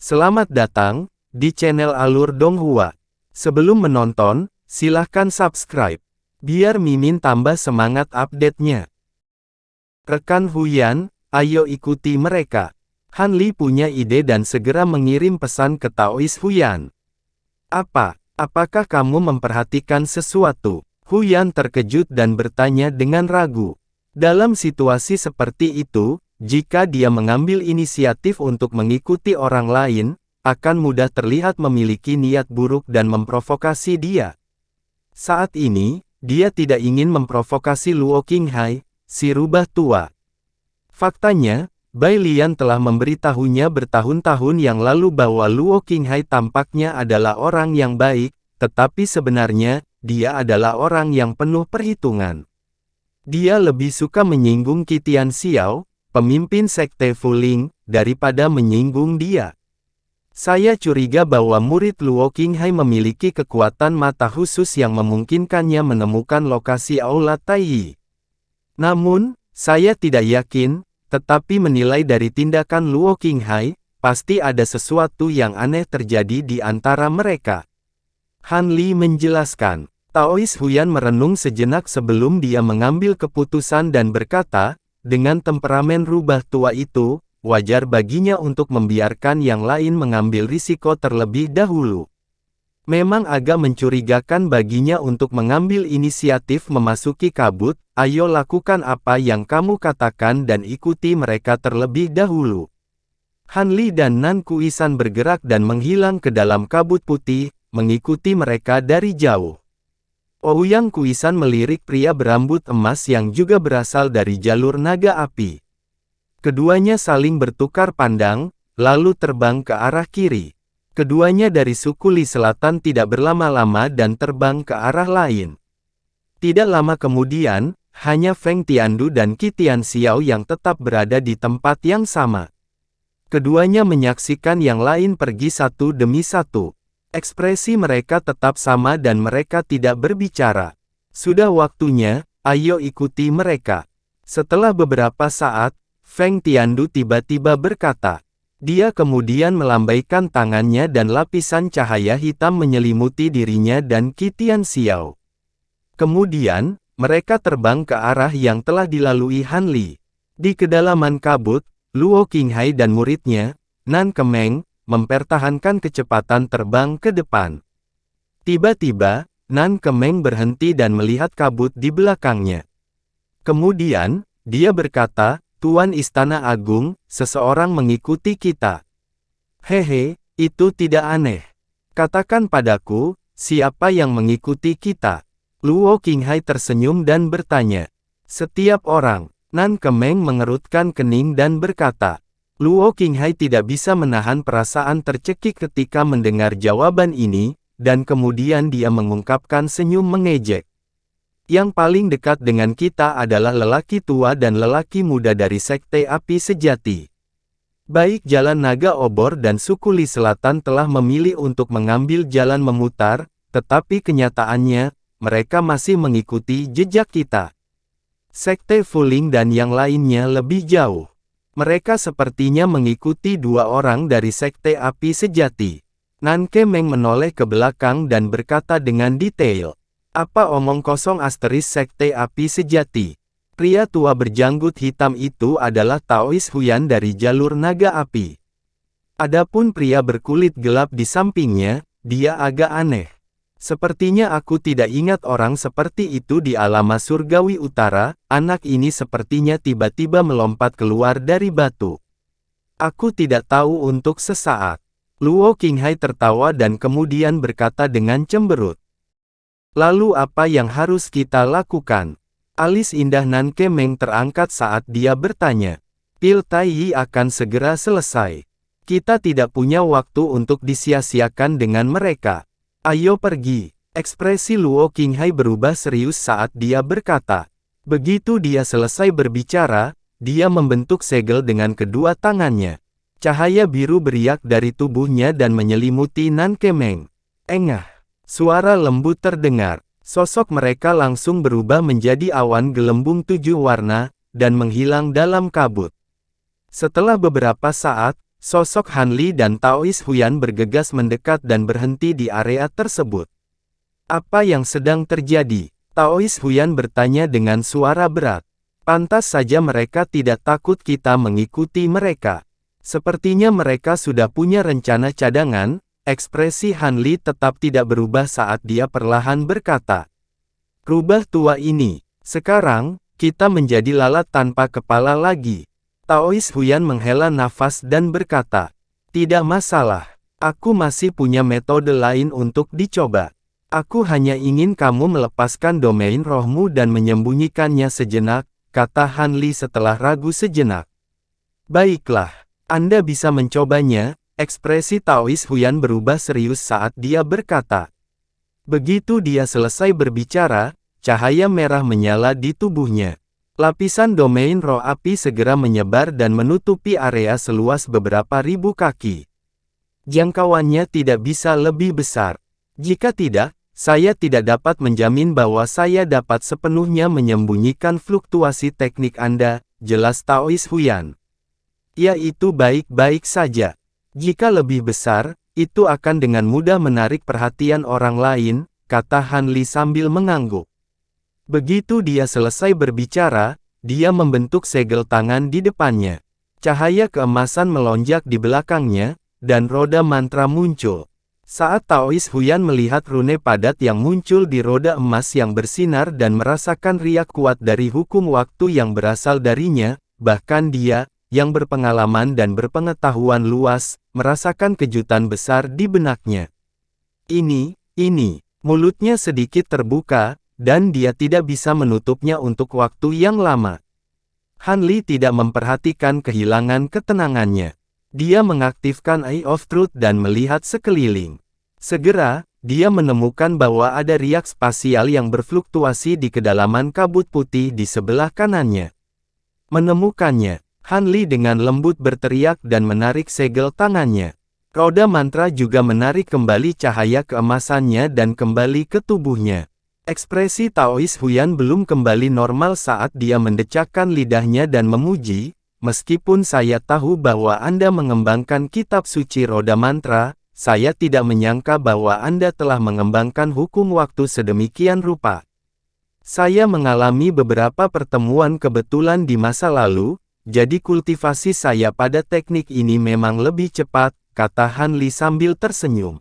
Selamat datang di channel Alur Donghua. Sebelum menonton, silahkan subscribe, biar Mimin tambah semangat update-nya. Rekan Huyan, ayo ikuti mereka. Han Li punya ide dan segera mengirim pesan ke Taois Huyan. Apakah kamu memperhatikan sesuatu? Huyan terkejut dan bertanya dengan ragu. Dalam situasi seperti itu, jika dia mengambil inisiatif untuk mengikuti orang lain, akan mudah terlihat memiliki niat buruk dan memprovokasi dia. Saat ini, dia tidak ingin memprovokasi Luo Qinghai, si rubah tua. Faktanya, Bai Lian telah memberitahunya bertahun-tahun yang lalu bahwa Luo Qinghai tampaknya adalah orang yang baik, tetapi sebenarnya, dia adalah orang yang penuh perhitungan. Dia lebih suka menyinggung Qitian Xiao, pemimpin sekte Fuling, daripada menyinggung dia. Saya curiga bahwa murid Luo Qinghai memiliki kekuatan mata khusus yang memungkinkannya menemukan lokasi Aula Taiyi. Namun, saya tidak yakin, tetapi menilai dari tindakan Luo Qinghai, pasti ada sesuatu yang aneh terjadi di antara mereka. Han Li menjelaskan. Taois Huyan merenung sejenak sebelum dia mengambil keputusan dan berkata, dengan temperamen rubah tua itu, wajar baginya untuk membiarkan yang lain mengambil risiko terlebih dahulu. Memang agak mencurigakan baginya untuk mengambil inisiatif memasuki kabut, ayo lakukan apa yang kamu katakan dan ikuti mereka terlebih dahulu. Han Li dan Nan Kuisan bergerak dan menghilang ke dalam kabut putih, mengikuti mereka dari jauh. Ouyang Kuisan melirik pria berambut emas yang juga berasal dari jalur naga api. Keduanya saling bertukar pandang, lalu terbang ke arah kiri. Keduanya dari suku Li Selatan tidak berlama-lama dan terbang ke arah lain. Tidak lama kemudian, hanya Feng Tiandu dan Qitian Xiao yang tetap berada di tempat yang sama. Keduanya menyaksikan yang lain pergi satu demi satu. Ekspresi mereka tetap sama dan mereka tidak berbicara. Sudah waktunya, ayo ikuti mereka. Setelah beberapa saat, Feng Tiandu tiba-tiba berkata. Dia kemudian melambaikan tangannya dan lapisan cahaya hitam menyelimuti dirinya dan Qitian Xiao. Kemudian, mereka terbang ke arah yang telah dilalui Han Li. Di kedalaman kabut, Luo Qinghai dan muridnya, Nan Kemeng, mempertahankan kecepatan terbang ke depan. Tiba-tiba, Nan Kemeng berhenti dan melihat kabut di belakangnya. Kemudian, dia berkata, Tuan Istana Agung, seseorang mengikuti kita. Hehe, itu tidak aneh. Katakan padaku, siapa yang mengikuti kita? Luo Qinghai tersenyum dan bertanya. Setiap orang. Nan Kemeng mengerutkan kening dan berkata. Luo Qinghai tidak bisa menahan perasaan tercekik ketika mendengar jawaban ini, dan kemudian dia mengungkapkan senyum mengejek. Yang paling dekat dengan kita adalah lelaki tua dan lelaki muda dari Sekte Api Sejati. Baik Jalan Naga Obor dan suku Li Selatan telah memilih untuk mengambil jalan memutar, tetapi kenyataannya, mereka masih mengikuti jejak kita. Sekte Fuling dan yang lainnya lebih jauh. Mereka sepertinya mengikuti dua orang dari Sekte Api Sejati. Nan Kemeng menoleh ke belakang dan berkata dengan detail. Apa omong kosong asteris Sekte Api Sejati? Pria tua berjanggut hitam itu adalah Taois Huyan dari jalur naga api. Adapun pria berkulit gelap di sampingnya, dia agak aneh. Sepertinya aku tidak ingat orang seperti itu di Alama Surgawi Utara. Anak ini sepertinya tiba-tiba melompat keluar dari batu. Aku tidak tahu untuk sesaat. Luo Qinghai tertawa dan kemudian berkata dengan cemberut. Lalu apa yang harus kita lakukan? Alis indah Nan Kemeng terangkat saat dia bertanya. Pil Taiyi akan segera selesai. Kita tidak punya waktu untuk disia-siakan dengan mereka. Ayo pergi. Ekspresi Luo Qinghai berubah serius saat dia berkata. Begitu dia selesai berbicara, dia membentuk segel dengan kedua tangannya. Cahaya biru beriak dari tubuhnya dan menyelimuti Nan Kemeng. Engah. Suara lembut terdengar. Sosok mereka langsung berubah menjadi awan gelembung 7 warna, dan menghilang dalam kabut. Setelah beberapa saat, Sosok Han Li dan Taois Huyan bergegas mendekat dan berhenti di area tersebut. Apa yang sedang terjadi? Taois Huyan bertanya dengan suara berat. Pantas saja mereka tidak takut kita mengikuti mereka. Sepertinya mereka sudah punya rencana cadangan. Ekspresi Han Li tetap tidak berubah saat dia perlahan berkata. Rubah tua ini. Sekarang, kita menjadi lalat tanpa kepala lagi. Taois Huyan menghela nafas dan berkata, tidak masalah, aku masih punya metode lain untuk dicoba. Aku hanya ingin kamu melepaskan domain rohmu dan menyembunyikannya sejenak, kata Han Li setelah ragu sejenak. Baiklah, Anda bisa mencobanya. Ekspresi Taois Huyan berubah serius saat dia berkata. Begitu dia selesai berbicara, cahaya merah menyala di tubuhnya. Lapisan domain roh api segera menyebar dan menutupi area seluas beberapa ribu kaki. Jangkauannya tidak bisa lebih besar. Jika tidak, saya tidak dapat menjamin bahwa saya dapat sepenuhnya menyembunyikan fluktuasi teknik Anda, jelas Taois Huyan. Ya, itu baik-baik saja. Jika lebih besar, itu akan dengan mudah menarik perhatian orang lain, kata Han Li sambil mengangguk. Begitu dia selesai berbicara, dia membentuk segel tangan di depannya. Cahaya keemasan melonjak di belakangnya, dan roda mantra muncul. Saat Taois Huyan melihat rune padat yang muncul di roda emas yang bersinar dan merasakan riak kuat dari hukum waktu yang berasal darinya, bahkan dia, yang berpengalaman dan berpengetahuan luas, merasakan kejutan besar di benaknya. Ini, mulutnya sedikit terbuka, dan dia tidak bisa menutupnya untuk waktu yang lama. Han Li tidak memperhatikan kehilangan ketenangannya. Dia mengaktifkan Eye of Truth dan melihat sekeliling. Segera, dia menemukan bahwa ada riak spasial yang berfluktuasi di kedalaman kabut putih di sebelah kanannya. Menemukannya, Han Li dengan lembut berteriak dan menarik segel tangannya. Roda mantra juga menarik kembali cahaya keemasannya dan kembali ke tubuhnya. Ekspresi Taois Huyan belum kembali normal saat dia mendecakkan lidahnya dan memuji, meskipun saya tahu bahwa Anda mengembangkan kitab suci roda mantra, saya tidak menyangka bahwa Anda telah mengembangkan hukum waktu sedemikian rupa. Saya mengalami beberapa pertemuan kebetulan di masa lalu, jadi kultivasi saya pada teknik ini memang lebih cepat, kata Han Li sambil tersenyum.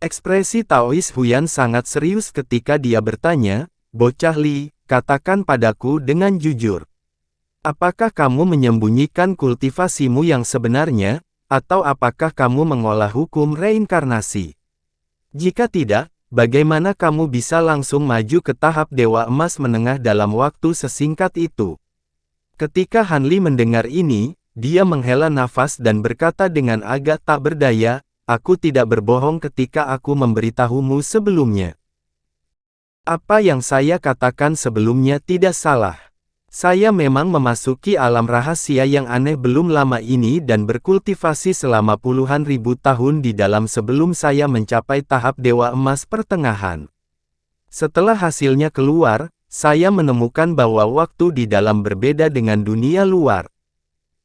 Ekspresi Taois Huyan sangat serius ketika dia bertanya, bocah Li, katakan padaku dengan jujur. Apakah kamu menyembunyikan kultivasimu yang sebenarnya, atau apakah kamu mengolah hukum reinkarnasi? Jika tidak, bagaimana kamu bisa langsung maju ke tahap Dewa Emas Menengah dalam waktu sesingkat itu? Ketika Han Li mendengar ini, dia menghela nafas dan berkata dengan agak tak berdaya, aku tidak berbohong ketika aku memberitahumu sebelumnya. Apa yang saya katakan sebelumnya tidak salah. Saya memang memasuki alam rahasia yang aneh belum lama ini dan berkultivasi selama puluhan ribu tahun di dalam sebelum saya mencapai tahap Dewa Emas Pertengahan. Setelah hasilnya keluar, saya menemukan bahwa waktu di dalam berbeda dengan dunia luar.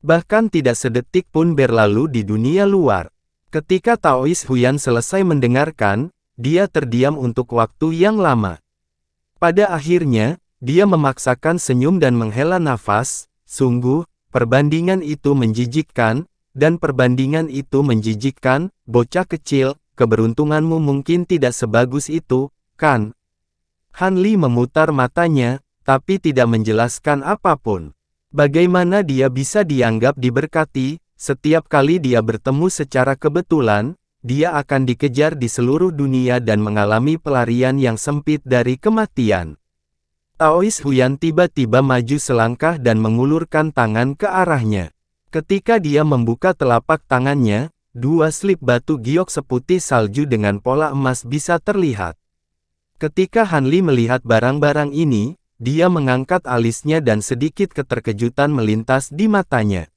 Bahkan tidak sedetik pun berlalu di dunia luar. Ketika Taois Huyan selesai mendengarkan, dia terdiam untuk waktu yang lama. Pada akhirnya, dia memaksakan senyum dan menghela nafas. Sungguh, perbandingan itu menjijikkan, dan perbandingan itu menjijikkan, bocah kecil, keberuntunganmu mungkin tidak sebagus itu, kan? Han Li memutar matanya, tapi tidak menjelaskan apapun. Bagaimana dia bisa dianggap diberkati? Setiap kali dia bertemu secara kebetulan, dia akan dikejar di seluruh dunia dan mengalami pelarian yang sempit dari kematian. Taois Huyan tiba-tiba maju selangkah dan mengulurkan tangan ke arahnya. Ketika dia membuka telapak tangannya, dua slip batu giok seputih salju dengan pola emas bisa terlihat. Ketika Han Li melihat barang-barang ini, dia mengangkat alisnya dan sedikit keterkejutan melintas di matanya.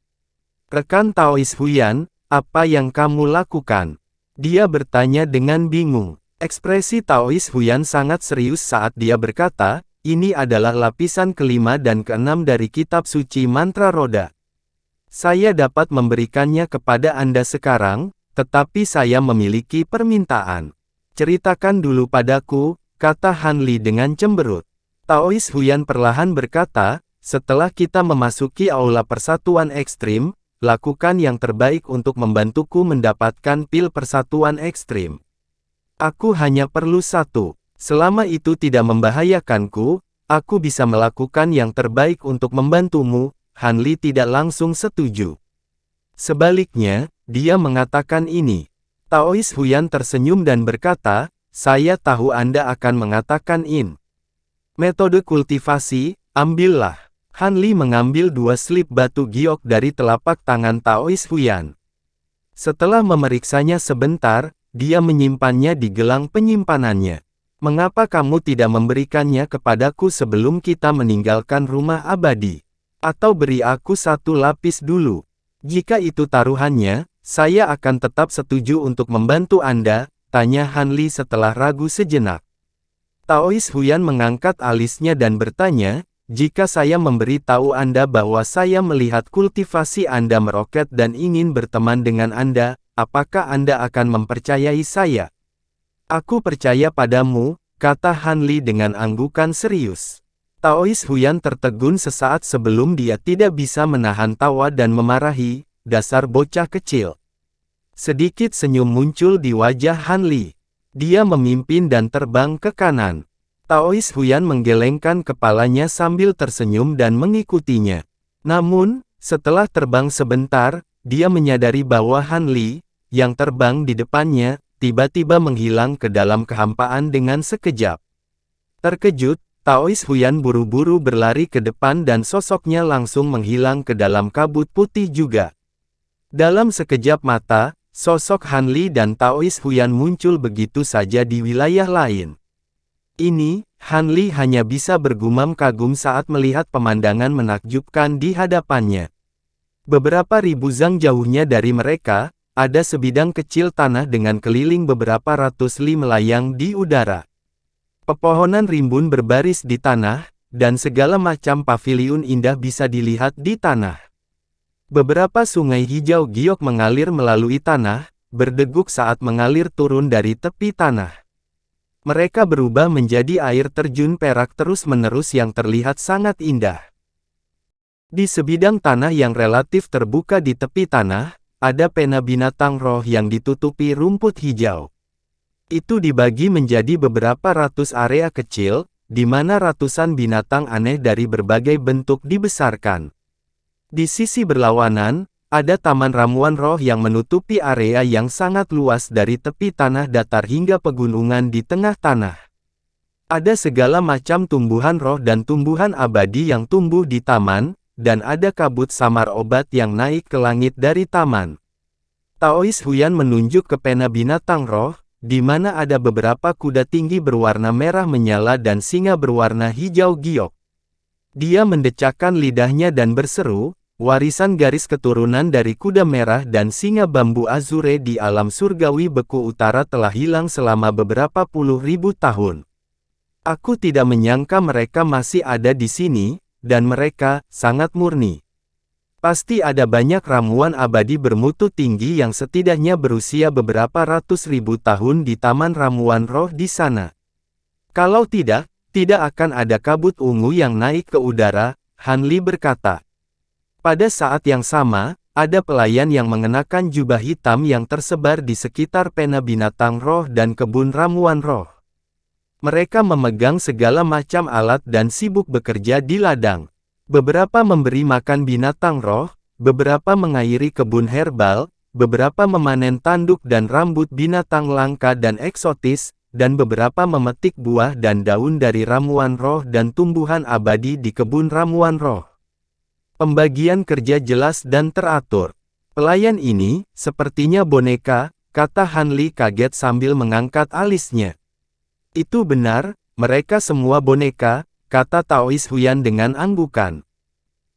Rekan Taois Huyan, apa yang kamu lakukan? Dia bertanya dengan bingung. Ekspresi Taois Huyan sangat serius saat dia berkata, ini adalah lapisan kelima dan keenam dari kitab suci mantra roda. Saya dapat memberikannya kepada Anda sekarang, tetapi saya memiliki permintaan. Ceritakan dulu padaku, kata Han Li dengan cemberut. Taois Huyan perlahan berkata, setelah kita memasuki aula persatuan ekstrim, lakukan yang terbaik untuk membantuku mendapatkan pil persatuan ekstrim. Aku hanya perlu satu. Selama itu tidak membahayakanku, aku bisa melakukan yang terbaik untuk membantumu. Han Li tidak langsung setuju. Sebaliknya, dia mengatakan ini. Taois Huyan tersenyum dan berkata, saya tahu Anda akan mengatakan in. Metode kultivasi, ambillah. Han Li mengambil 2 slip batu giok dari telapak tangan Taois Huyan. Setelah memeriksanya sebentar, dia menyimpannya di gelang penyimpanannya. Mengapa kamu tidak memberikannya kepadaku sebelum kita meninggalkan rumah abadi? Atau beri aku 1 lapis dulu. Jika itu taruhannya, saya akan tetap setuju untuk membantu Anda, tanya Han Li setelah ragu sejenak. Taois Huyan mengangkat alisnya dan bertanya, jika saya memberi tahu Anda bahwa saya melihat kultivasi Anda meroket dan ingin berteman dengan Anda, apakah Anda akan mempercayai saya? Aku percaya padamu, kata Han Li dengan anggukan serius. Taois Huyan tertegun sesaat sebelum dia tidak bisa menahan tawa dan memarahi, dasar bocah kecil. Sedikit senyum muncul di wajah Han Li. Dia memimpin dan terbang ke kanan. Taois Huyan menggelengkan kepalanya sambil tersenyum dan mengikutinya. Namun, setelah terbang sebentar, dia menyadari bahwa Han Li, yang terbang di depannya, tiba-tiba menghilang ke dalam kehampaan dengan sekejap. Terkejut, Taois Huyan buru-buru berlari ke depan dan sosoknya langsung menghilang ke dalam kabut putih juga. Dalam sekejap mata, sosok Han Li dan Taois Huyan muncul begitu saja di wilayah lain. Ini, Han Li hanya bisa bergumam kagum saat melihat pemandangan menakjubkan di hadapannya. Beberapa ribu zang jauhnya dari mereka, ada sebidang kecil tanah dengan keliling beberapa ratus li melayang di udara. Pepohonan rimbun berbaris di tanah, dan segala macam paviliun indah bisa dilihat di tanah. Beberapa sungai hijau giok mengalir melalui tanah, berdeguk saat mengalir turun dari tepi tanah. Mereka berubah menjadi air terjun perak terus-menerus yang terlihat sangat indah. Di sebidang tanah yang relatif terbuka di tepi tanah, ada pena binatang roh yang ditutupi rumput hijau. Itu dibagi menjadi beberapa ratus area kecil, di mana ratusan binatang aneh dari berbagai bentuk dibesarkan. Di sisi berlawanan, ada taman ramuan roh yang menutupi area yang sangat luas dari tepi tanah datar hingga pegunungan di tengah tanah. Ada segala macam tumbuhan roh dan tumbuhan abadi yang tumbuh di taman, dan ada kabut samar obat yang naik ke langit dari taman. Taois Huyan menunjuk ke pena binatang roh, di mana ada beberapa kuda tinggi berwarna merah menyala dan singa berwarna hijau giok. Dia mendecakkan lidahnya dan berseru, warisan garis keturunan dari kuda merah dan singa bambu azure di alam surgawi beku utara telah hilang selama beberapa puluh ribu tahun. Aku tidak menyangka mereka masih ada di sini, dan mereka sangat murni. Pasti ada banyak ramuan abadi bermutu tinggi yang setidaknya berusia beberapa ratus ribu tahun di taman ramuan roh di sana. Kalau tidak, tidak akan ada kabut ungu yang naik ke udara, Han Li berkata. Pada saat yang sama, ada pelayan yang mengenakan jubah hitam yang tersebar di sekitar pena binatang roh dan kebun ramuan roh. Mereka memegang segala macam alat dan sibuk bekerja di ladang. Beberapa memberi makan binatang roh, beberapa mengairi kebun herbal, beberapa memanen tanduk dan rambut binatang langka dan eksotis, dan beberapa memetik buah dan daun dari ramuan roh dan tumbuhan abadi di kebun ramuan roh. Pembagian kerja jelas dan teratur. Pelayan ini, sepertinya boneka, kata Han Li kaget sambil mengangkat alisnya. Itu benar, mereka semua boneka, kata Taois Huyan dengan anggukan.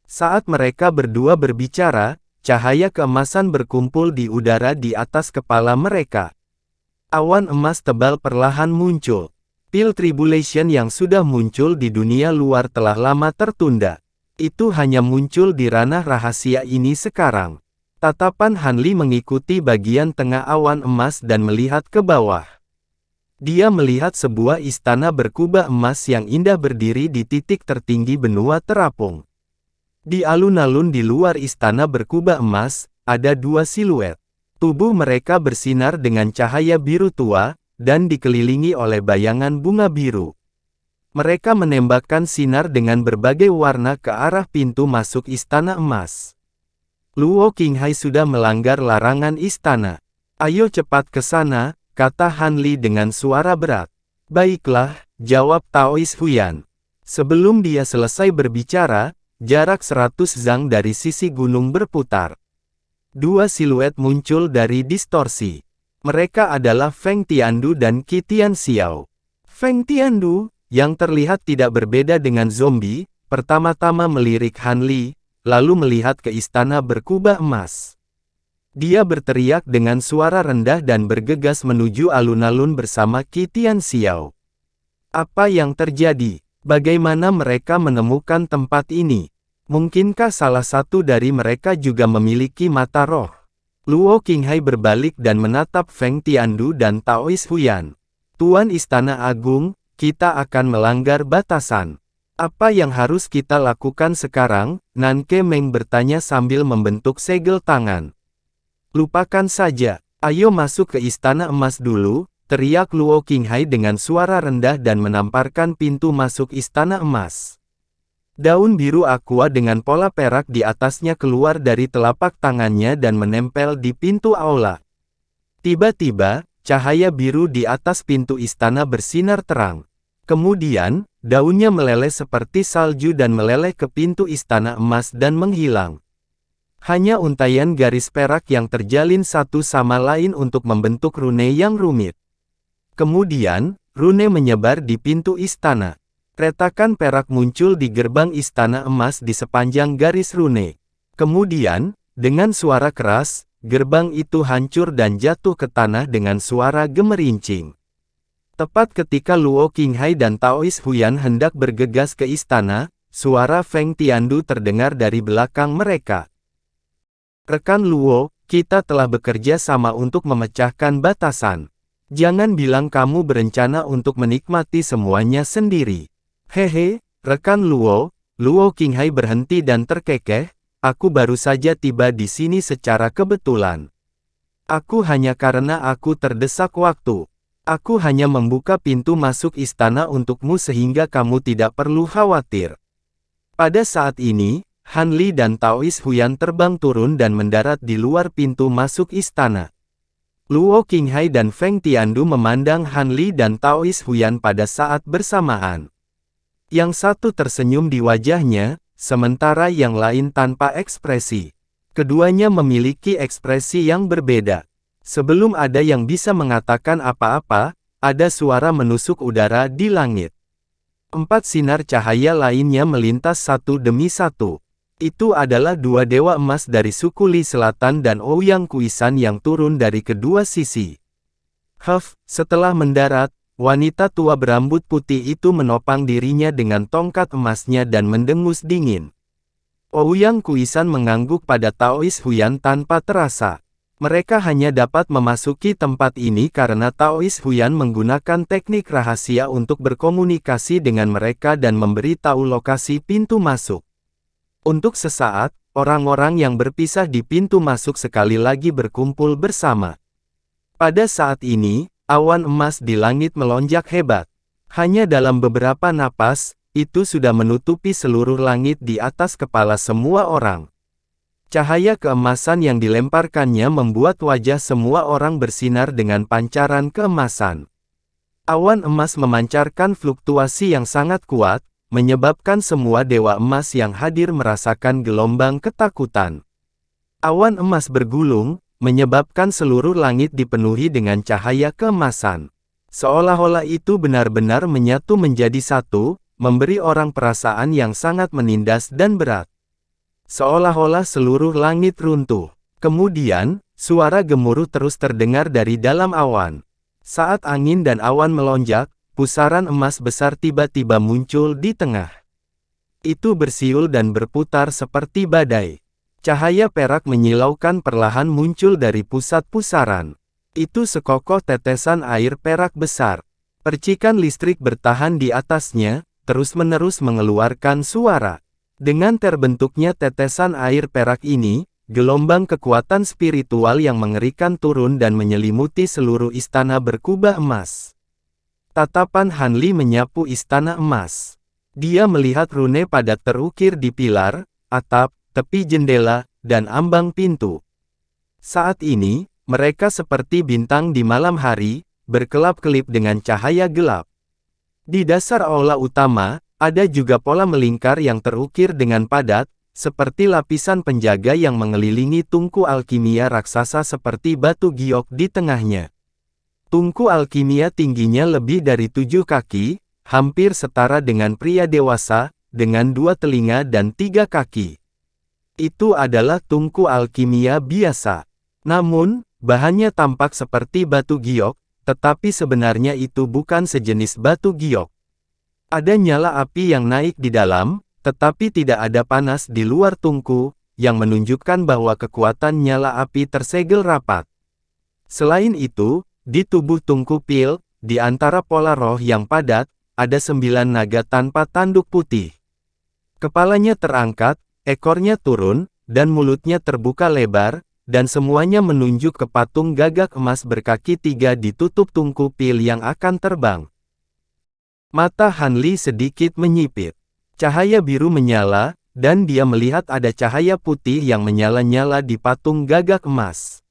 Saat mereka berdua berbicara, cahaya keemasan berkumpul di udara di atas kepala mereka. Awan emas tebal perlahan muncul. Pil Tribulation yang sudah muncul di dunia luar telah lama tertunda. Itu hanya muncul di ranah rahasia ini sekarang. Tatapan Han Li mengikuti bagian tengah awan emas dan melihat ke bawah. Dia melihat sebuah istana berkubah emas yang indah berdiri di titik tertinggi benua terapung. Di alun-alun di luar istana berkubah emas, ada dua siluet. Tubuh mereka bersinar dengan cahaya biru tua, dan dikelilingi oleh bayangan bunga biru. Mereka menembakkan sinar dengan berbagai warna ke arah pintu masuk istana emas. Luo Qinghai sudah melanggar larangan istana. Ayo cepat ke sana, kata Han Li dengan suara berat. Baiklah, jawab Taois Huyan. Sebelum dia selesai berbicara, jarak 100 zang dari sisi gunung berputar. Dua siluet muncul dari distorsi. Mereka adalah Feng Tiandu dan Qi Tianxiao. Feng Tiandu, yang terlihat tidak berbeda dengan zombie, pertama-tama melirik Han Li, lalu melihat ke istana berkubah emas. Dia berteriak dengan suara rendah dan bergegas menuju alun-alun bersama Qi Tianxiao. Apa yang terjadi? Bagaimana mereka menemukan tempat ini? Mungkinkah salah satu dari mereka juga memiliki mata roh? Luo Qinghai berbalik dan menatap Feng Tiandu dan Taois Huyan. Tuan Istana Agung, kita akan melanggar batasan. Apa yang harus kita lakukan sekarang? Nanke Meng bertanya sambil membentuk segel tangan. Lupakan saja, ayo masuk ke istana emas dulu, teriak Luo Qinghai dengan suara rendah dan menamparkan pintu masuk istana emas. Daun biru aqua dengan pola perak di atasnya keluar dari telapak tangannya dan menempel di pintu aula. Tiba-tiba, cahaya biru di atas pintu istana bersinar terang. Kemudian, daunnya meleleh seperti salju dan meleleh ke pintu istana emas dan menghilang. Hanya untaian garis perak yang terjalin satu sama lain untuk membentuk rune yang rumit. Kemudian, rune menyebar di pintu istana. Retakan perak muncul di gerbang istana emas di sepanjang garis rune. Kemudian, dengan suara keras, gerbang itu hancur dan jatuh ke tanah dengan suara gemerincing. Tepat ketika Luo Qinghai dan Taois Huyan hendak bergegas ke istana, suara Feng Tiandu terdengar dari belakang mereka. Rekan Luo, kita telah bekerja sama untuk memecahkan batasan. Jangan bilang kamu berencana untuk menikmati semuanya sendiri. Hehe, rekan Luo, Luo Qinghai berhenti dan terkekeh, aku baru saja tiba di sini secara kebetulan. Aku hanya karena aku terdesak waktu. Aku hanya membuka pintu masuk istana untukmu sehingga kamu tidak perlu khawatir. Pada saat ini, Han Li dan Taois Huyan terbang turun dan mendarat di luar pintu masuk istana. Luo Qinghai dan Feng Tiandu memandang Han Li dan Taois Huyan pada saat bersamaan. Yang satu tersenyum di wajahnya, sementara yang lain tanpa ekspresi. Keduanya memiliki ekspresi yang berbeda. Sebelum ada yang bisa mengatakan apa-apa, ada suara menusuk udara di langit. 4 sinar cahaya lainnya melintas satu demi satu. Itu adalah dua dewa emas dari suku Li Selatan dan Ouyang Kuisan yang turun dari kedua sisi. Setelah mendarat, wanita tua berambut putih itu menopang dirinya dengan tongkat emasnya dan mendengus dingin. Ouyang Kuisan mengangguk pada Taois Huyan tanpa terasa. Mereka hanya dapat memasuki tempat ini karena Taois Huyan menggunakan teknik rahasia untuk berkomunikasi dengan mereka dan memberitahu lokasi pintu masuk. Untuk sesaat, orang-orang yang berpisah di pintu masuk sekali lagi berkumpul bersama. Pada saat ini, awan emas di langit melonjak hebat. Hanya dalam beberapa napas, itu sudah menutupi seluruh langit di atas kepala semua orang. Cahaya keemasan yang dilemparkannya membuat wajah semua orang bersinar dengan pancaran keemasan. Awan emas memancarkan fluktuasi yang sangat kuat, menyebabkan semua dewa emas yang hadir merasakan gelombang ketakutan. Awan emas bergulung, menyebabkan seluruh langit dipenuhi dengan cahaya keemasan. Seolah-olah itu benar-benar menyatu menjadi satu, memberi orang perasaan yang sangat menindas dan berat. Seolah-olah seluruh langit runtuh. Kemudian, suara gemuruh terus terdengar dari dalam awan. Saat angin dan awan melonjak, pusaran emas besar tiba-tiba muncul di tengah. Itu bersiul dan berputar seperti badai. Cahaya perak menyilaukan perlahan muncul dari pusat pusaran. Itu sekokoh tetesan air perak besar. Percikan listrik bertahan di atasnya, terus-menerus mengeluarkan suara. Dengan terbentuknya tetesan air perak ini, gelombang kekuatan spiritual yang mengerikan turun dan menyelimuti seluruh istana berkubah emas. Tatapan Han Li menyapu istana emas. Dia melihat rune padat terukir di pilar, atap, tepi jendela, dan ambang pintu. Saat ini, mereka seperti bintang di malam hari, berkelap-kelip dengan cahaya gelap. Di dasar aula utama, ada juga pola melingkar yang terukir dengan padat, seperti lapisan penjaga yang mengelilingi tungku alkimia raksasa seperti batu giok di tengahnya. Tungku alkimia tingginya lebih dari 7 kaki, hampir setara dengan pria dewasa, dengan 2 telinga dan 3 kaki. Itu adalah tungku alkimia biasa. Namun, bahannya tampak seperti batu giok, tetapi sebenarnya itu bukan sejenis batu giok. Ada nyala api yang naik di dalam, tetapi tidak ada panas di luar tungku, yang menunjukkan bahwa kekuatan nyala api tersegel rapat. Selain itu, di tubuh tungku pil, di antara pola roh yang padat, ada 9 naga tanpa tanduk putih. Kepalanya terangkat, ekornya turun, dan mulutnya terbuka lebar, dan semuanya menunjuk ke patung gagak emas berkaki 3 di tutup tungku pil yang akan terbang. Mata Han Li sedikit menyipit. Cahaya biru menyala, dan dia melihat ada cahaya putih yang menyala-nyala di patung gagak emas.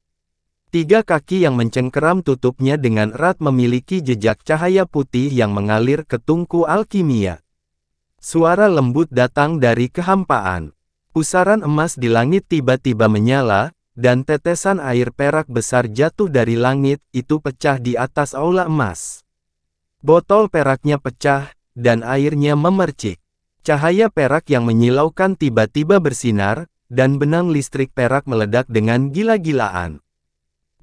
3 kaki yang mencengkeram tutupnya dengan erat memiliki jejak cahaya putih yang mengalir ke tungku alkimia. Suara lembut datang dari kehampaan. Pusaran emas di langit tiba-tiba menyala, dan tetesan air perak besar jatuh dari langit, itu pecah di atas aula emas. Botol peraknya pecah, dan airnya memercik. Cahaya perak yang menyilaukan tiba-tiba bersinar, dan benang listrik perak meledak dengan gila-gilaan.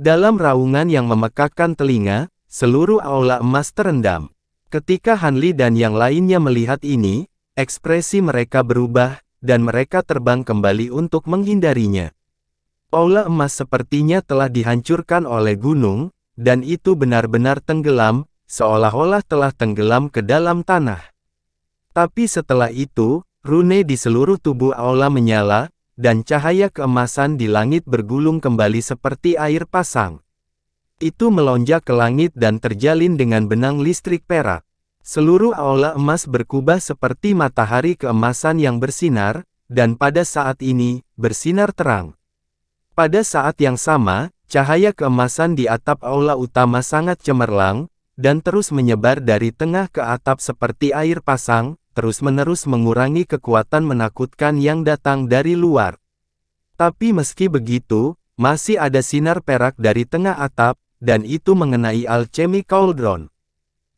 Dalam raungan yang memekakkan telinga, seluruh aula emas terendam. Ketika Han Li dan yang lainnya melihat ini, ekspresi mereka berubah, dan mereka terbang kembali untuk menghindarinya. Aula emas sepertinya telah dihancurkan oleh gunung, dan itu benar-benar tenggelam, seolah-olah telah tenggelam ke dalam tanah. Tapi setelah itu, rune di seluruh tubuh aula menyala, dan cahaya keemasan di langit bergulung kembali seperti air pasang. Itu melonjak ke langit dan terjalin dengan benang listrik perak. Seluruh aula emas berkubah seperti matahari keemasan yang bersinar, dan pada saat ini, bersinar terang. Pada saat yang sama, cahaya keemasan di atap aula utama sangat cemerlang, dan terus menyebar dari tengah ke atap seperti air pasang, terus-menerus mengurangi kekuatan menakutkan yang datang dari luar. Tapi meski begitu, masih ada sinar perak dari tengah atap, dan itu mengenai alchemy cauldron.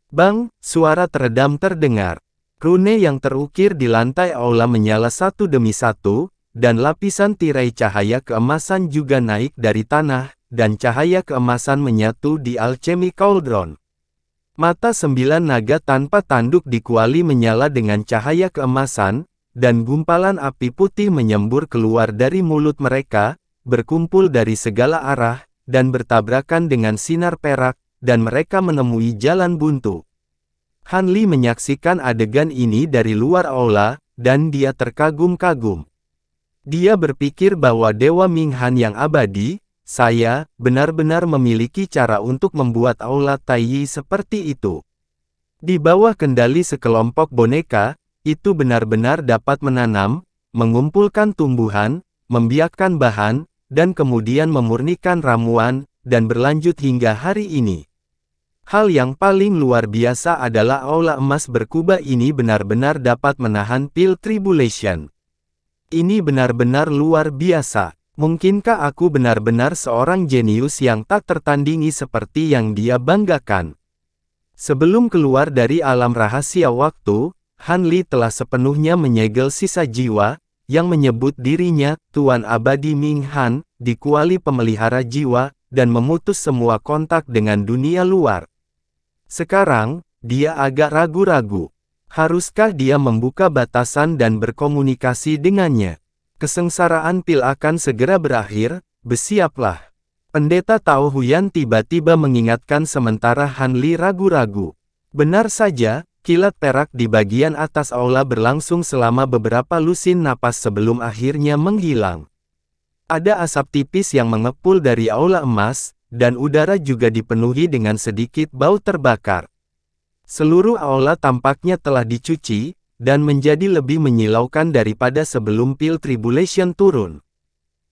Bang, suara teredam terdengar. Rune yang terukir di lantai aula menyala satu demi satu, dan lapisan tirai cahaya keemasan juga naik dari tanah, dan cahaya keemasan menyatu di alchemy cauldron. Mata 9 naga tanpa tanduk di kuali menyala dengan cahaya keemasan, dan gumpalan api putih menyembur keluar dari mulut mereka, berkumpul dari segala arah, dan bertabrakan dengan sinar perak, dan mereka menemui jalan buntu. Han Li menyaksikan adegan ini dari luar aula, dan dia terkagum-kagum. Dia berpikir bahwa Dewa Ming Han yang abadi, saya, benar-benar memiliki cara untuk membuat aula Taiyi seperti itu. Di bawah kendali sekelompok boneka, itu benar-benar dapat menanam, mengumpulkan tumbuhan, membiakkan bahan, dan kemudian memurnikan ramuan, dan berlanjut hingga hari ini. Hal yang paling luar biasa adalah aula emas berkubah ini benar-benar dapat menahan pil tribulation. Ini benar-benar luar biasa. Mungkinkah aku benar-benar seorang jenius yang tak tertandingi seperti yang dia banggakan? Sebelum keluar dari alam rahasia waktu, Han Li telah sepenuhnya menyegel sisa jiwa, yang menyebut dirinya Tuan Abadi Ming Han, di kuali pemelihara jiwa, dan memutus semua kontak dengan dunia luar. Sekarang, dia agak ragu-ragu. Haruskah dia membuka batasan dan berkomunikasi dengannya? Kesengsaraan Pil akan segera berakhir, bersiaplah. Pendeta Tao Huyan tiba-tiba mengingatkan sementara Han Li ragu-ragu. Benar saja, kilat perak di bagian atas aula berlangsung selama beberapa lusin napas sebelum akhirnya menghilang. Ada asap tipis yang mengepul dari aula emas, dan udara juga dipenuhi dengan sedikit bau terbakar. Seluruh aula tampaknya telah dicuci, dan menjadi lebih menyilaukan daripada sebelum Pil Tribulation turun.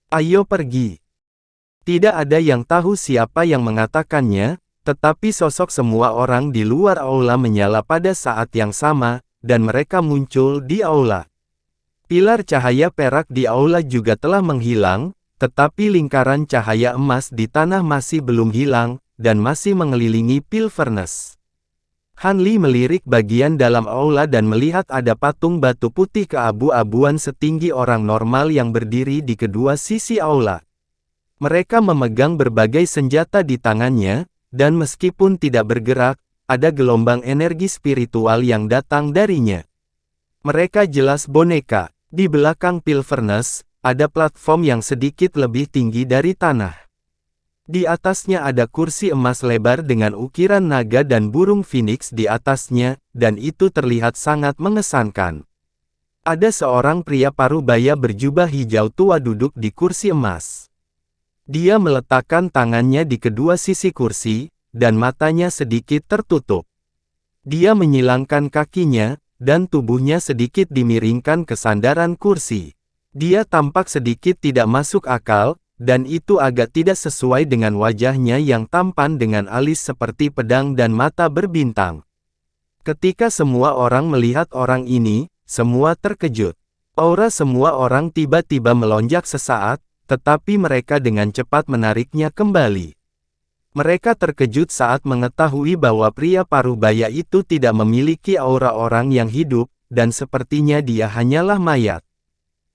Ayo pergi. Tidak ada yang tahu siapa yang mengatakannya, tetapi sosok semua orang di luar aula menyala pada saat yang sama, dan mereka muncul di aula. Pilar cahaya perak di aula juga telah menghilang, tetapi lingkaran cahaya emas di tanah masih belum hilang, dan masih mengelilingi Pil Furnace. Han Li melirik bagian dalam aula dan melihat ada patung batu putih keabu-abuan setinggi orang normal yang berdiri di kedua sisi aula. Mereka memegang berbagai senjata di tangannya, dan meskipun tidak bergerak, ada gelombang energi spiritual yang datang darinya. Mereka jelas boneka. Di belakang Pil Furnace, ada platform yang sedikit lebih tinggi dari tanah. Di atasnya ada kursi emas lebar dengan ukiran naga dan burung phoenix di atasnya, dan itu terlihat sangat mengesankan. Ada seorang pria parubaya berjubah hijau tua duduk di kursi emas. Dia meletakkan tangannya di kedua sisi kursi, dan matanya sedikit tertutup. Dia menyilangkan kakinya, dan tubuhnya sedikit dimiringkan ke sandaran kursi. Dia tampak sedikit tidak masuk akal, dan itu agak tidak sesuai dengan wajahnya yang tampan dengan alis seperti pedang dan mata berbintang. Ketika semua orang melihat orang ini, semua terkejut. Aura semua orang tiba-tiba melonjak sesaat, tetapi mereka dengan cepat menariknya kembali. Mereka terkejut saat mengetahui bahwa pria parubaya itu tidak memiliki aura orang yang hidup, dan sepertinya dia hanyalah mayat.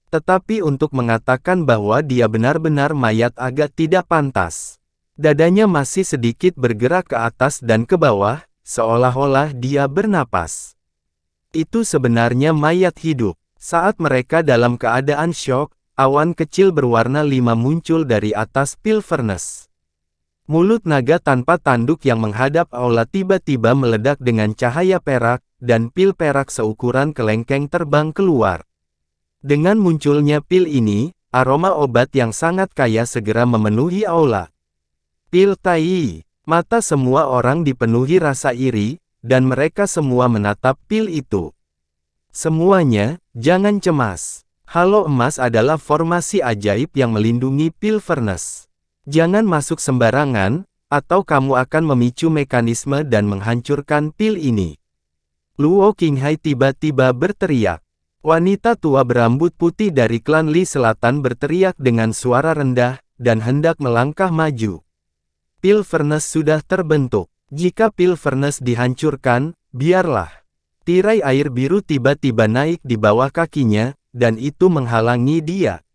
Tetapi untuk mengatakan bahwa dia benar-benar mayat agak tidak pantas. Dadanya masih sedikit bergerak ke atas dan ke bawah, seolah-olah dia bernapas. Itu sebenarnya mayat hidup. Saat mereka dalam keadaan syok, awan kecil berwarna 5 muncul dari atas Pil Furnace. Mulut naga tanpa tanduk yang menghadap aula tiba-tiba meledak dengan cahaya perak, dan pil perak seukuran kelengkeng terbang keluar. Dengan munculnya pil ini, aroma obat yang sangat kaya segera memenuhi aula. Pil Tai. Mata semua orang dipenuhi rasa iri, dan mereka semua menatap pil itu. Semuanya, jangan cemas. Halo emas adalah formasi ajaib yang melindungi Pil Furnace. Jangan masuk sembarangan, atau kamu akan memicu mekanisme dan menghancurkan pil ini. Luo Qinghai tiba-tiba berteriak. Wanita tua berambut putih dari klan Li Selatan berteriak dengan suara rendah, dan hendak melangkah maju. Pil Furnace sudah terbentuk. Jika Pil Furnace dihancurkan, biarlah. Tirai air biru tiba-tiba naik di bawah kakinya, dan itu menghalangi dia.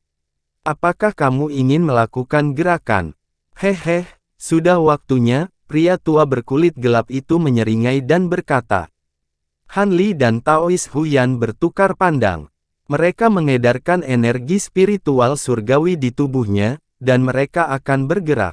Apakah kamu ingin melakukan gerakan? Hehe, sudah waktunya, pria tua berkulit gelap itu menyeringai dan berkata. Han Li dan Taois Huyan bertukar pandang. Mereka mengedarkan energi spiritual surgawi di tubuhnya, dan mereka akan bergerak.